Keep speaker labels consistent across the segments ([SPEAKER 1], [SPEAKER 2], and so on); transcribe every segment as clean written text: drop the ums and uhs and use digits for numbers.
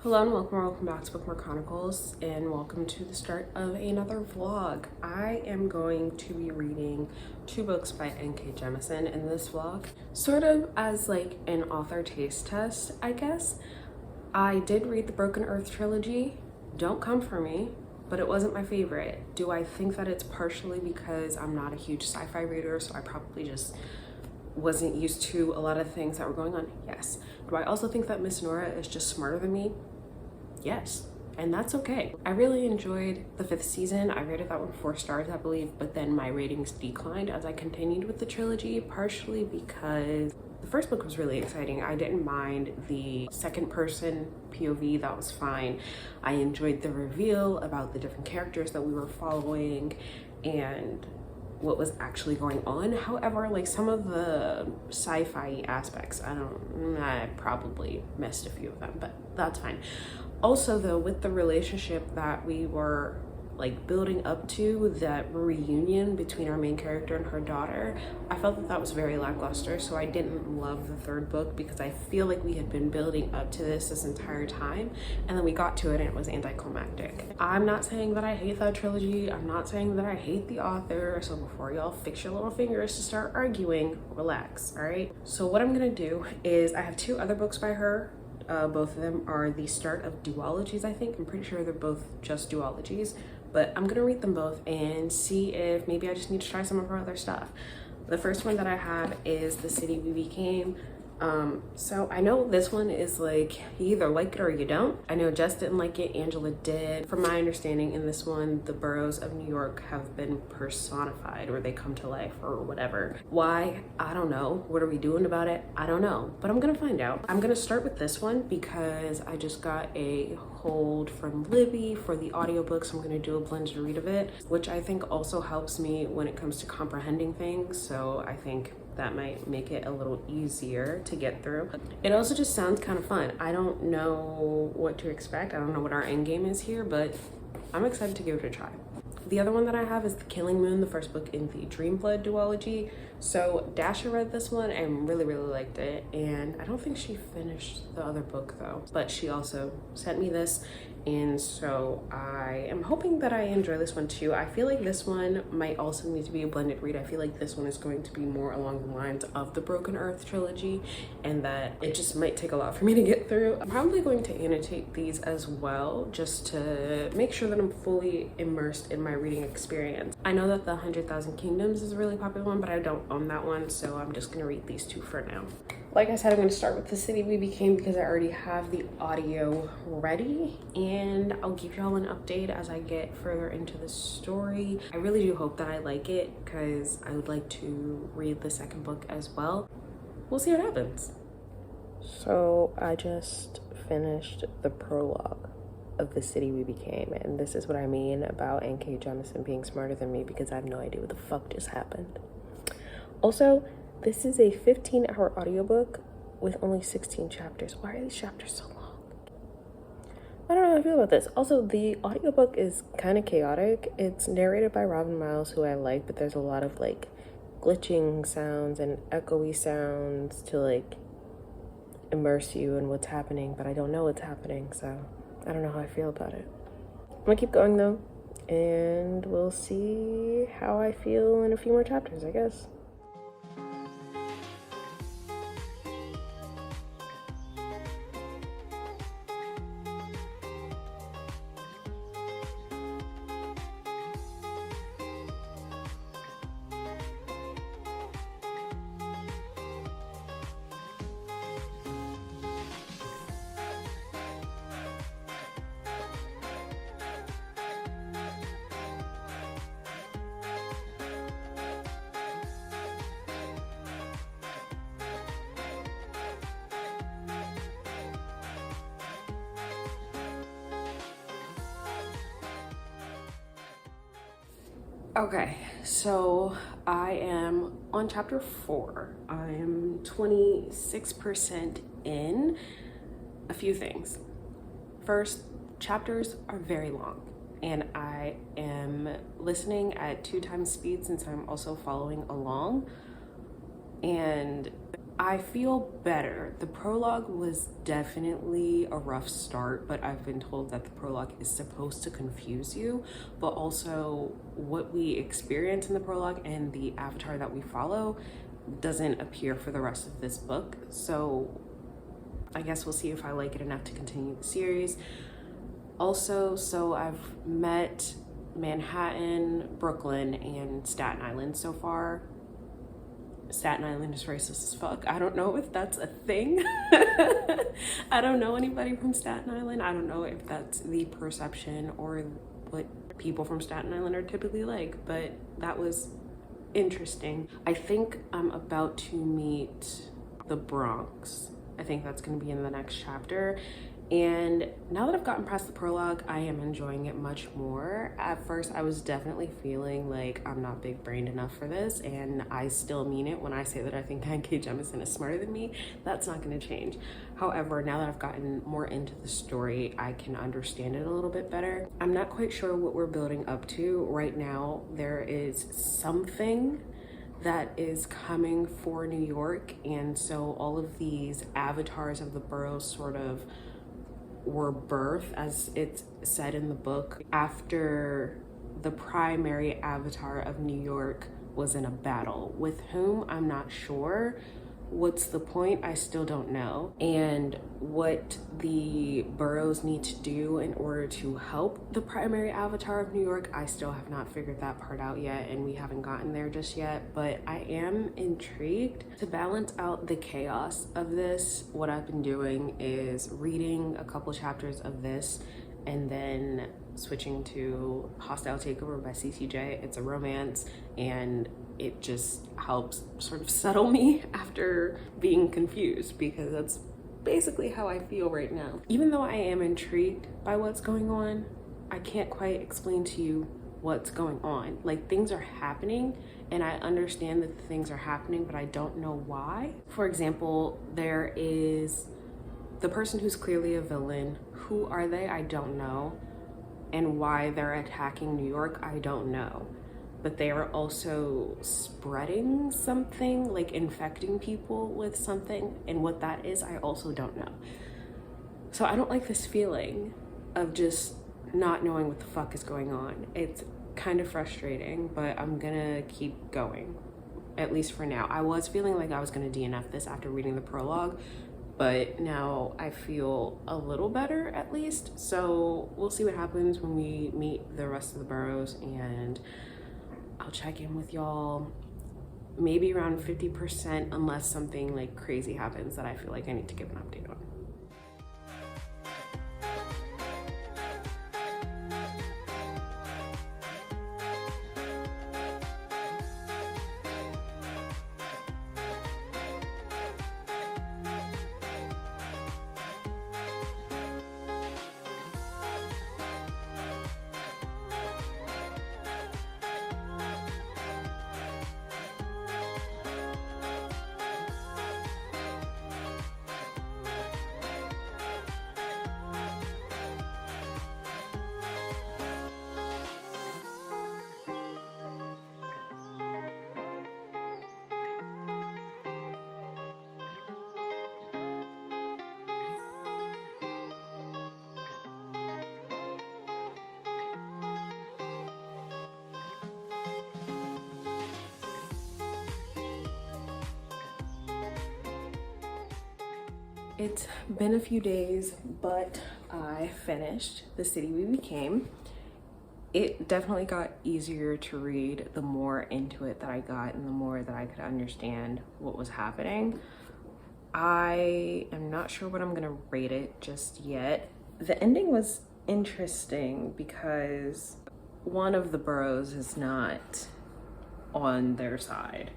[SPEAKER 1] Hello and welcome back to Bookmark Chronicles, and welcome to the start of another vlog. I am going to be reading two books by N.K. Jemisin in this vlog, sort of as like an author taste test, I guess. I did read the Broken Earth trilogy. Don't come for me, but it wasn't my favorite. Do I think that it's partially because I'm not a huge sci-fi reader, so I probably just wasn't used to a lot of things that were going on? Yes. Do I also think that Miss Nora is just smarter than me? Yes, and that's okay. I really enjoyed the 5th season. I rated that one 4 stars, I believe, but then my ratings declined as I continued with the trilogy, partially because the first book was really exciting. I didn't mind the second person POV, that was fine. I enjoyed the reveal about the different characters that we were following and what was actually going on. However, like some of the sci-fi aspects, I probably missed a few of them, but that's fine. Also though, with the relationship that we were like building up to, that reunion between our main character and her daughter, I felt that that was very lackluster. So I didn't love the 3rd book because I feel like we had been building up to this entire time, and then we got to it and it was anticlimactic. I'm not saying that I hate that trilogy. I'm not saying that I hate the author. So before y'all fix your little fingers to start arguing, relax, all right? So what I'm gonna do is I have 2 other books by her. Both of them are the start of duologies, I think. I'm pretty sure they're both just duologies, but I'm gonna read them both and see if maybe I just need to try some of her other stuff. The first one that I have is The City We Became. So I know this one is like, you either like it or you don't. I know Jess didn't like it, Angela did. From my understanding, in this one, the boroughs of New York have been personified, or they come to life or whatever. Why? I don't know. What are we doing about it? I don't know, but I'm gonna find out. I'm gonna start with this one because I just got a hold from Libby for the audiobook, so I'm gonna do a blended read of it, which I think also helps me when it comes to comprehending things. So I think that might make it a little easier to get through. It also just sounds kind of fun. I don't know what to expect. I don't know what our end game is here, but I'm excited to give it a try. The other one that I have is The Killing Moon, the first book in the Dreamblood duology. So Dasha read this one and really liked it, and I don't think she finished the other book though, but she also sent me this, and so I am hoping that I enjoy this one too. I feel like this one might also need to be a blended read. I feel like this one is going to be more along the lines of the Broken Earth trilogy, and that it just might take a lot for me to get through. I'm probably going to annotate these as well, just to make sure that I'm fully immersed in my reading experience. I know that the 100,000 Kingdoms is a really popular one, but I don't own that one, so I'm just gonna read these 2 for now. Like I said, I'm going to start with The City We Became because I already have the audio ready, and I'll give y'all an update as I get further into the story. I really do hope that I like it because I would like to read the 2nd book as well. We'll see what happens. So I just finished the prologue of The City We Became, and this is what I mean about N.K. Jemisin being smarter than me, because I have no idea what the fuck just happened. Also, this is a 15-hour audiobook with only 16 chapters. Why are these chapters so long? I don't know how I feel about this. Also, the audiobook is kind of chaotic. It's narrated by Robin Miles, who I like, but there's a lot of like glitching sounds and echoey sounds to like immerse you in what's happening, but I don't know what's happening, so I don't know how I feel about it. I'm gonna keep going though, and we'll see how I feel in a few more chapters, I guess. Okay, so I am on chapter 4. I am 26% in. A few things. First, chapters are very long, and I am listening at 2 times speed since I'm also following along. And I feel better. The prologue was definitely a rough start, but I've been told that the prologue is supposed to confuse you, but also what we experience in the prologue and the avatar that we follow doesn't appear for the rest of this book. So I guess we'll see if I like it enough to continue the series. Also, so I've met Manhattan, Brooklyn, and Staten Island so far. Staten Island is racist as fuck. I don't know if that's a thing. I don't know anybody from Staten Island. I don't know if that's the perception or what people from Staten Island are typically like, but that was interesting. I think I'm about to meet the Bronx. I think that's going to be in the next chapter. And now that I've gotten past the prologue, I am enjoying it much more. At first, I was definitely feeling like I'm not big-brained enough for this, and I still mean it when I say that I think N.K. Jemisin is smarter than me. That's not going to change. However, now that I've gotten more into the story, I can understand it a little bit better. I'm not quite sure what we're building up to. Right now, there is something that is coming for New York, and so all of these avatars of the boroughs sort of were birthed, as it's said in the book, after the primary avatar of New York was in a battle. With whom, I'm not sure. What's the point? I still don't know. And what the boroughs need to do in order to help the primary avatar of New York, I still have not figured that part out yet, and we haven't gotten there just yet, but I am intrigued. To balance out the chaos of this, what I've been doing is reading a couple chapters of this and then switching to Hostile Takeover by CCJ. It's a romance, and it just helps sort of settle me after being confused, because that's basically how I feel right now. Even though I am intrigued by what's going on, I can't quite explain to you what's going on. Like, things are happening, and I understand that things are happening, but I don't know why. For example, there is the person who's clearly a villain. Who are they? I don't know. And why they're attacking New York, I don't know. But they are also spreading something, like infecting people with something, and what that is, I also don't know. So I don't like this feeling of just not knowing what the fuck is going on. It's kind of frustrating, but I'm gonna keep going, at least for now. I was feeling like I was gonna DNF this after reading the prologue, but now I feel a little better, at least. So we'll see what happens when we meet the rest of the boroughs, and I'll check in with y'all maybe around 50%, unless something like crazy happens that I feel like I need to give an update on. It's been a few days, but I finished The City We Became. It definitely got easier to read the more into it that I got and the more that I could understand what was happening. I am not sure what I'm gonna rate it just yet. The ending was interesting because one of the boroughs is not on their side.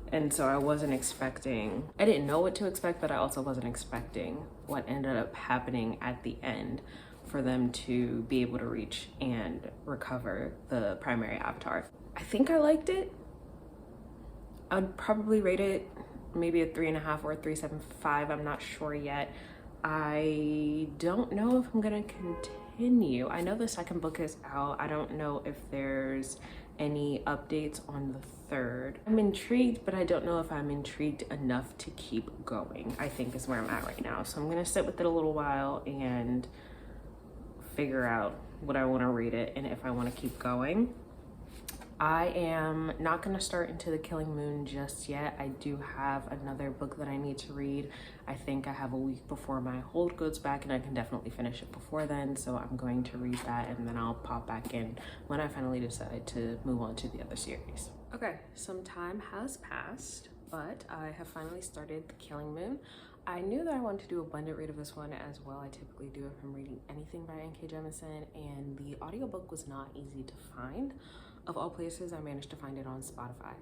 [SPEAKER 1] And so I didn't know what to expect, but I also wasn't expecting what ended up happening at the end for them to be able to reach and recover the primary avatar. I think I liked it. I'd probably rate it maybe a 3.5 or a 3.75. I'm not sure yet. I don't know if I'm gonna continue. I know the second book is out. I don't know if there's any updates on the 3rd. I'm intrigued, but I don't know if I'm intrigued enough to keep going, I think is where I'm at right now. So I'm gonna sit with it a little while and figure out what I want to read it and if I want to keep going. I am not going to start Into the Killing Moon just yet. I do have another book that I need to read. I think I have a week before my hold goes back, and I can definitely finish it before then. So I'm going to read that, and then I'll pop back in when I finally decide to move on to the other series. Okay, some time has passed, but I have finally started The Killing Moon. I knew that I wanted to do a blended read of this one as well. I typically do if I'm reading anything by N.K. Jemisin, and the audiobook was not easy to find. Of all places, I managed to find it on Spotify.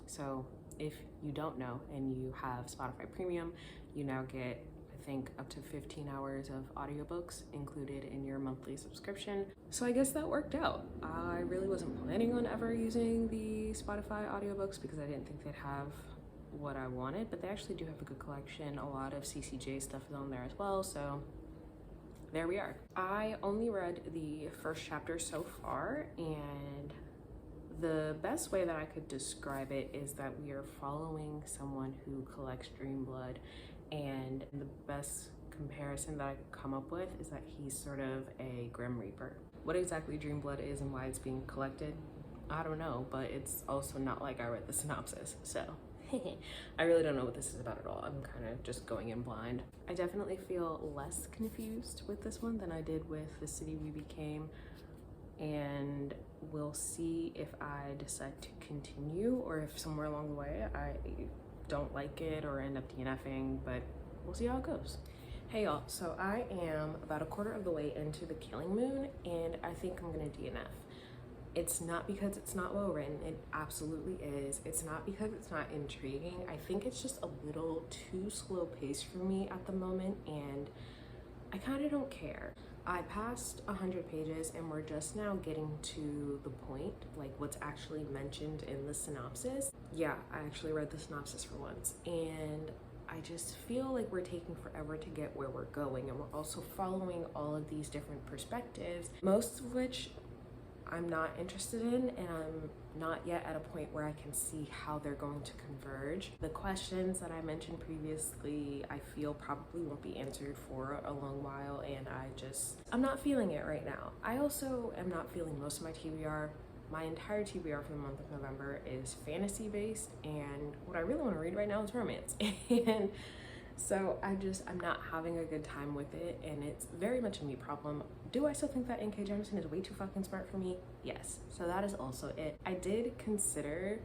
[SPEAKER 1] So if you don't know and you have Spotify Premium, you now get, I think, up to 15 hours of audiobooks included in your monthly subscription. So I guess that worked out. I really wasn't planning on ever using the Spotify audiobooks because I didn't think they'd have what I wanted, but they actually do have a good collection. A lot of CCJ stuff is on there as well, so there we are. I only read the first chapter so far, and the best way that I could describe it is that we are following someone who collects dream blood, and the best comparison that I could come up with is that he's sort of a Grim Reaper. What exactly dream blood is and why it's being collected, I don't know, but it's also not like I read the synopsis, so I really don't know what this is about at all. I'm kind of just going in blind. I definitely feel less confused with this one than I did with The City We Became, and we'll see if I decide to continue or if somewhere along the way I don't like it or end up DNFing, but we'll see how it goes. Hey y'all, so I am about a quarter of the way into The Killing Moon, and I think I'm gonna DNF. It's not because it's not well written, it absolutely is. It's not because it's not intriguing. I think it's just a little too slow paced for me at the moment, and I kind of don't care. I passed 100 pages and we're just now getting to the point, like what's actually mentioned in the synopsis. Yeah, I actually read the synopsis for once, and I just feel like we're taking forever to get where we're going, and we're also following all of these different perspectives, most of which I'm not interested in, and I'm not yet at a point where I can see how they're going to converge. The questions that I mentioned previously, I feel probably won't be answered for a long while, and I'm not feeling it right now. I also am not feeling most of my TBR. My entire TBR for the month of November is fantasy based, and what I really want to read right now is romance. And so I'm not having a good time with it, and it's very much a me problem. Do I still think that N.K. Jemisin is way too fucking smart for me? Yes. So that is also it. I did consider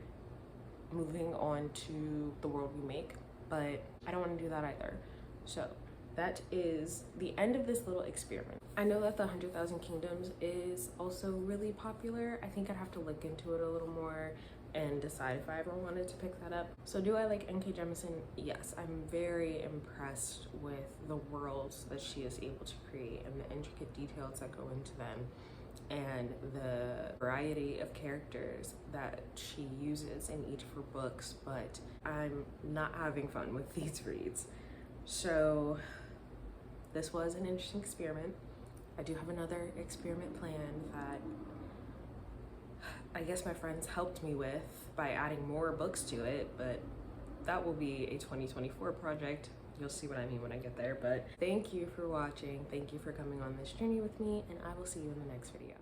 [SPEAKER 1] moving on to The World We Make, but I don't want to do that either. So that is the end of this little experiment. I know that the 100,000 Kingdoms is also really popular. I think I'd have to look into it a little more and decide if I ever wanted to pick that up. So do I like N.K. Jemisin? Yes, I'm very impressed with the worlds that she is able to create and the intricate details that go into them and the variety of characters that she uses in each of her books, but I'm not having fun with these reads. So this was an interesting experiment. I do have another experiment planned that I guess my friends helped me with by adding more books to it, but that will be a 2024 project. You'll see what I mean when I get there, but thank you for watching. Thank you for coming on this journey with me, and I will see you in the next video.